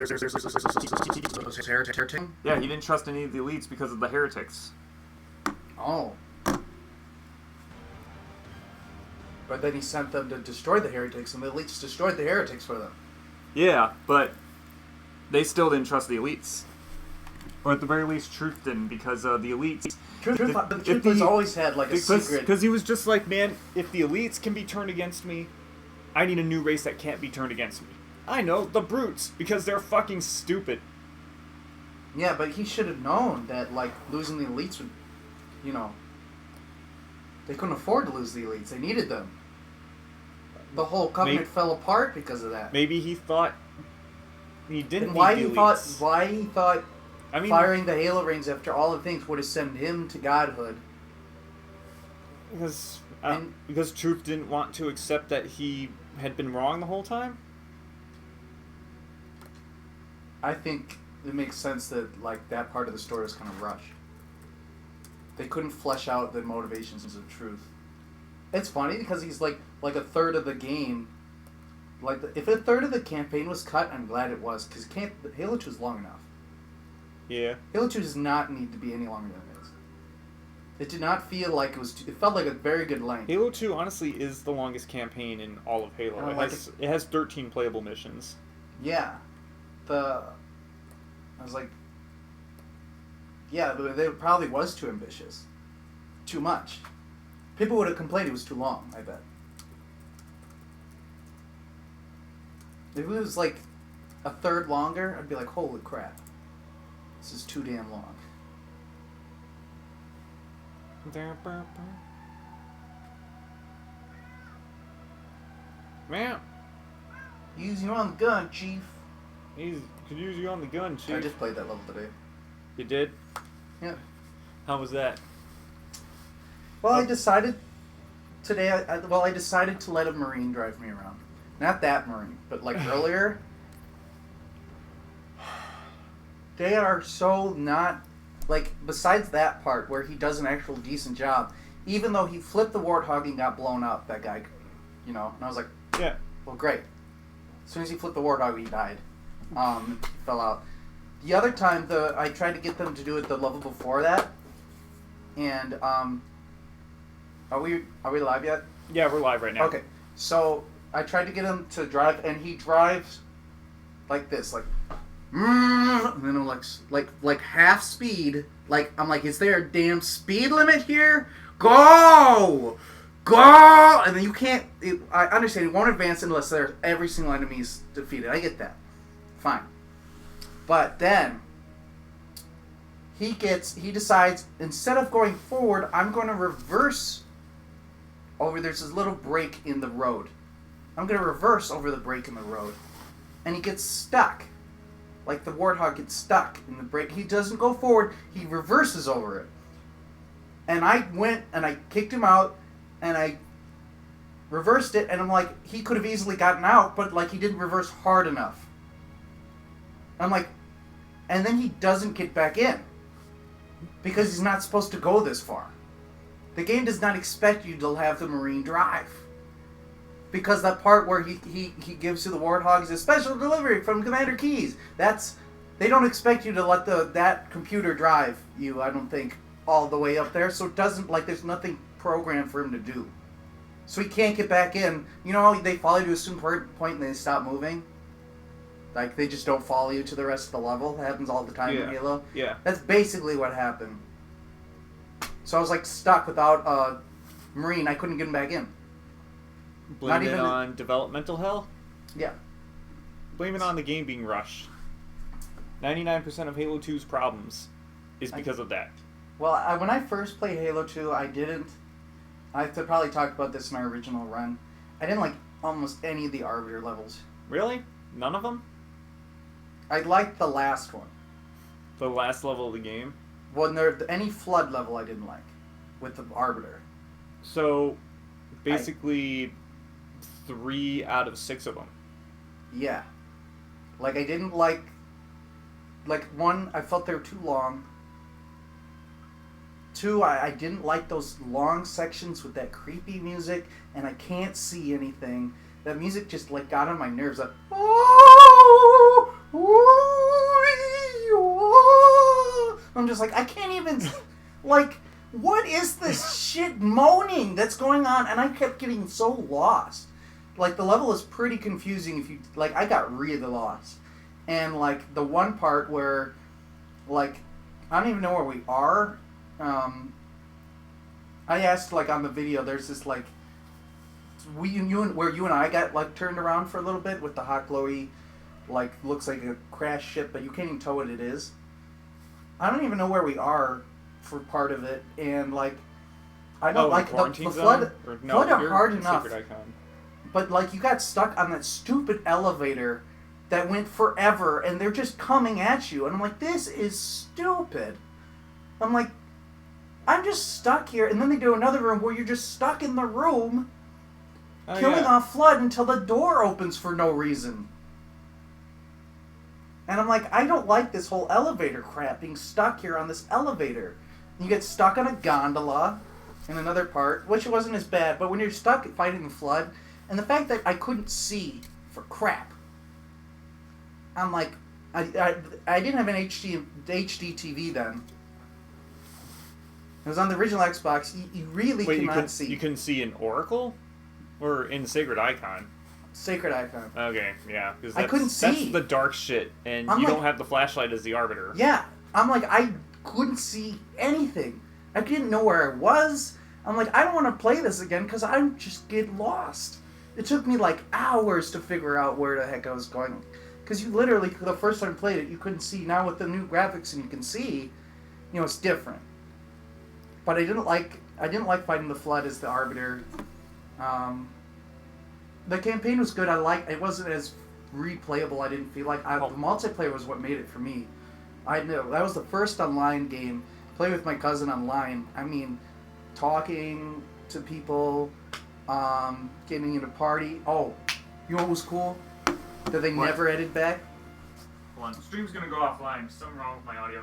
Yeah, he didn't trust any of the elites because of the heretics. Oh. But then he sent them to destroy the heretics, and the elites destroyed the heretics for them. Yeah, but they still didn't trust the elites. Or at the very least, Truth didn't, because the elites... Truth has always had, like, a secret... Because he was just like, man, if the elites can be turned against me, I need a new race that can't be turned against me. I know, the brutes, because they're fucking stupid. Yeah, but he should have known that, like, losing the elites would, you know... They couldn't afford to lose the elites. They needed them. The whole covenant fell apart because of that. Maybe he thought he didn't and need the elites. Why he thought firing the Halo rings after all the things would have sent him to godhood. Because Truth didn't want to accept that he had been wrong the whole time? I think it makes sense that, like, that part of the story was kind of rushed. They couldn't flesh out the motivations of Truth. It's funny because he's like a third of the game. Like, if a third of the campaign was cut, I'm glad it was, because Halo 2 is long enough. Yeah. Halo 2 does not need to be any longer than it is. It did not feel like it was... It felt like a very good length. Halo 2, honestly, is the longest campaign in all of Halo. It has 13 playable missions. Yeah. I was like... Yeah, it probably was too ambitious. Too much. People would have complained it was too long, I bet. If it was like a third longer, I'd be like, holy crap. This is too damn long. Man. Use you on the gun, Chief. Could use you on the gun, Chief. I just played that level today. You did? Yeah. How was that? Well, I decided today, I decided to let a Marine drive me around. Not that Marine, but like earlier. They are so not, like, besides that part where he does an actual decent job, even though he flipped the Warthog and got blown up, that guy, you know, and I was like, yeah, well, great. As soon as he flipped the Warthog, he died. Fell out. The other time, I tried to get them to do it the level before that, and, are we live yet? Yeah, we're live right now. Okay, so I tried to get him to drive, and he drives like this, like, and then I'm like half speed. Like, I'm like, is there a damn speed limit here? Go! And then you can't. I understand it won't advance unless every single enemy is defeated. I get that. Fine. But then he decides, instead of going forward, I'm going to reverse over. There's this little break in the road. I'm going to reverse over the break in the road. And he gets stuck. Like the Warthog gets stuck in the break. He doesn't go forward. He reverses over it. And I went and I kicked him out. And I reversed it. And I'm like, he could have easily gotten out. But like, he didn't reverse hard enough. I'm like, and then he doesn't get back in. Because he's not supposed to go this far. The game does not expect you to have the Marine drive. Because that part where he gives to the Warthogs a special delivery from Commander Keyes. They don't expect you to let that computer drive you, I don't think, all the way up there. So it doesn't, like, there's nothing programmed for him to do. So he can't get back in. You know, they follow you to a certain point and they stop moving. Like, they just don't follow you to the rest of the level. That happens all the time in Halo. Yeah. That's basically what happened. So I was, like, stuck without a Marine. I couldn't get him back in. Blame it on developmental hell? Yeah. Blame it on the game being rushed. 99% of Halo 2's problems is because of that. Well, when I first played Halo 2, I probably talked about this in our original run. I didn't like almost any of the Arbiter levels. Really? None of them? I liked the last one. The last level of the game? Well, any Flood level I didn't like with the Arbiter. So, basically, 3 out of 6 of them. Yeah. Like, I didn't like... Like, 1, I felt they were too long. 2, I didn't like those long sections with that creepy music, and I can't see anything. That music just, like, got on my nerves. Like, oh, just like, I can't even, like, what is this shit moaning that's going on? And I kept getting so lost. Like, the level is pretty confusing if you, like, I got really lost. And, like, the one part where, like, I don't even know where we are. I asked, like, on the video, there's this, like, where you and I got, like, turned around for a little bit with the hot glowy, like, looks like a crash ship, but you can't even tell what it is. I don't even know where we are for part of it, and, like, I don't like the flood. Flood are hard enough, but, like, you got stuck on that stupid elevator that went forever, and they're just coming at you, and I'm like, this is stupid. I'm like, I'm just stuck here, and then they do another room where you're just stuck in the room, killing off Flood until the door opens for no reason. And I'm like, I don't like this whole elevator crap, being stuck here on this elevator. You get stuck on a gondola in another part, which wasn't as bad, but when you're stuck fighting the Flood, and the fact that I couldn't see for crap, I'm like, I didn't have an HD TV then. It was on the original Xbox. You really cannot see. You couldn't see in Oracle? Or in Sacred Icon? Sacred Icon. Okay, yeah. I couldn't see. That's the dark shit, and you don't have the flashlight as the arbiter. Yeah. I'm like, I couldn't see anything. I didn't know where I was. I'm like, I don't want to play this again because I just get lost. It took me like hours to figure out where the heck I was going. Because you literally, the first time I played it, you couldn't see. Now with the new graphics and you can see, you know, it's different. But I didn't like fighting the Flood as the arbiter. The campaign was good. It wasn't as replayable. I didn't feel like the multiplayer was what made it for me. I know that was the first online game. Play with my cousin online. I mean, talking to people, getting in a party. Oh, you know what was cool? That they never edited back. Hold on, the stream's gonna go offline. Something wrong with my audio.